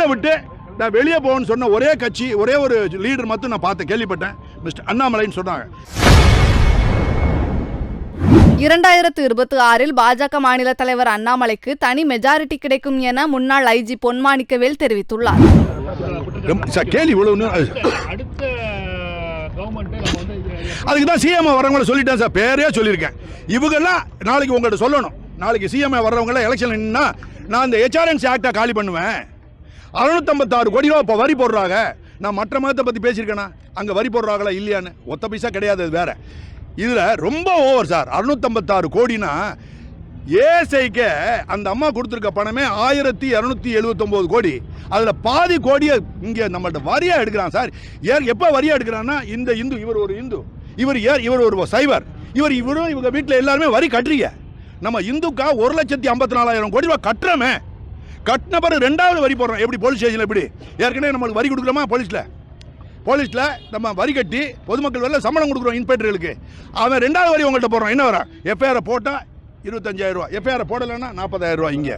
கோயிலை விட்டு நான் வெளியே போகணும்னு சொன்ன ஒரே கட்சி, ஒரே ஒரு லீடர் மட்டும் நான் பார்த்தேன், கேள்விப்பட்டேன், மிஸ்டர் அண்ணாமலைன்னு சொன்னாங்க. 2026 பாஜக மாநில தலைவர் அண்ணாமலைக்கு தனி மெஜாரிட்டி கிடைக்கும் என முன்னாள் ஐஜி பொன்மாணிக்கவேல் தெரிவித்துள்ளார். அதுக்கு தான் சிஎம் வரவங்களை சொல்லிட்டேன் சார், பேரே சொல்லியிருக்கேன். இவங்கெல்லாம் நாளைக்கு உங்கள்கிட்ட சொல்லணும், நாளைக்கு சிஎம் வர்றவங்க எலெக்ஷன் நின்னா நான் இந்த HRNC ஆக்டை காலி பண்ணுவேன். 656 கோடி ரூபா இப்போ வரி போடுறாங்க. நான் மற்ற மதத்தை பற்றி பேசியிருக்கேன்னா அங்கே வரி போடுறாங்களா இல்லையான்னு? ஒத்த பைசா கிடையாது, அது வேற. இதில் ரொம்ப ஓவர் சார். 656 கோடினா ஏஎஸ்ஐக்கு அந்த அம்மா கொடுத்துருக்க பணமே 1279 கோடி. அதில் பாதி கோடியை இங்கே நம்மள்ட்ட வரியாக எடுக்கிறான் சார். எப்போ வரியாக எடுக்கிறான்னா இந்த இந்து, இவர் ஒரு இந்து, இவர் ஒரு சைவர், இவங்க வீட்டில் எல்லாருமே வரி கட்டுறீங்க. நம்ம இந்துக்கா 1,54,000 கோடி ரூபா கட்டுறோமே. கட்டின பிறகு 2வது வரி போடுறோம். எப்படி போலீஸ் ஸ்டேஷனில் எப்படி ஏற்கனவே நம்மளுக்கு வரி கொடுக்குறோமா? போலீஸில் நம்ம வரி கட்டி பொதுமக்கள் வரல சம்பளம் கொடுக்குறோம் இன்ஸ்பெக்டர்களுக்கு. அவன் 2வது வரி உங்கள்கிட்ட போடுறான். என்ன வரான்? எஃப்ஐஆர் போட்டால் 25,000 ரூபா, எஃப்ஐஆர் போடலைன்னா 40,000 ரூபா. இங்கே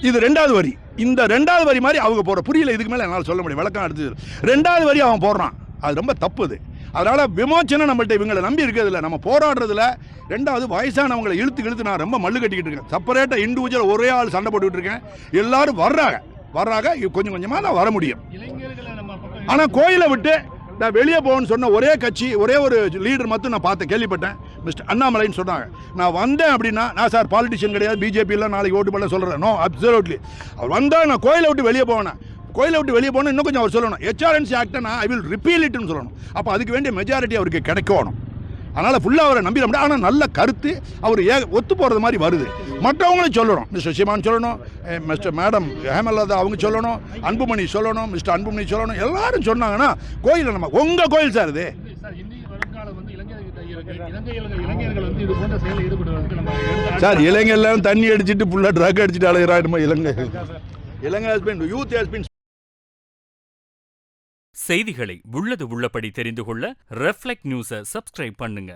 இது 2வது வரி. இந்த 2வது வரி மாதிரி அவங்க போடுற புரியல. இதுக்கு மேலே என்னால் சொல்ல முடியும், விளக்கம் எடுத்து. 2வது வரி அவன் போடுறான், அது ரொம்ப தப்புது. அதனால் விமோச்சனம் நம்மள்ட்ட இவங்களை நம்பி இருக்கிறதில்ல. நம்ம போராடுறதுல 2வது வயசானவங்களை இழுத்து நான் ரொம்ப மல்லு கட்டிக்கிட்டு இருக்கேன். செப்பரேட்டாக இண்டிவிஜுவல் ஒரே ஆள் சண்டை போட்டுக்கிட்டு இருக்கேன். எல்லாரும் வர்றாங்க கொஞ்சம் கொஞ்சமாக தான் வர முடியும். ஆனால் கோயிலை விட்டு நான் வெளியே போகணும்னு சொன்ன ஒரே கட்சி, ஒரே ஒரு லீடர் மட்டும் நான் பார்த்தேன், கேள்விப்பட்டேன், மிஸ்டர் அண்ணாமலைன்னு சொன்னாங்க. நான் வந்தேன் அப்படின்னா நான் சார் பாலிட்டிஷியன் கிடையாது, பிஜேபியில் நாளைக்கு ஓட்டு பண்ண சொல்கிறேன். No, absolutely. அவர் வந்தால் நான் கோயிலை விட்டு வெளியே போவேன். கோயிலை விட்டு வெளியே போனால் இன்னும் கொஞ்சம் அவர் சொல்லணும், HRNC ஆக்டை நான் ஐ வில் ரிப்பீல் இட்னு சொல்லணும். அப்போ அதுக்கு வேண்டிய மெஜாரிட்டி அவருக்கு கிடைக்கணும். அதனால் ஃபுல்லாக அவரை நம்பிட முடியாது. ஆனால் நல்ல கருத்து அவர் ஒத்து போகிறது மாதிரி வருது. மற்றவங்களும் சொல்லணும், மிஸ்டர் சீமான் சொல்லணும், மிஸ்டர் மேடம் ஹேமலதா அவங்க சொல்லணும், அன்புமணி சொல்லணும், மிஸ்டர் அன்புமணி சொல்லணும். எல்லாரும் சொன்னாங்கன்னா கோயிலை நம்ம உங்கள் கோயில் சார் இது. சார் இளைஞர்கள் தண்ணி அடிச்சுட்டு ஃபுல்லாக ட்ரக் அடிச்சுட்டு அலைகிறாருமா இலங்கை யூத் ஹஸ் பீன். செய்திகளை உள்ளது உள்ளபடி தெரிந்து கொள்ள ரெஃப்ளெக்ட் நியூஸை சப்ஸ்கிரைப் பண்ணுங்க.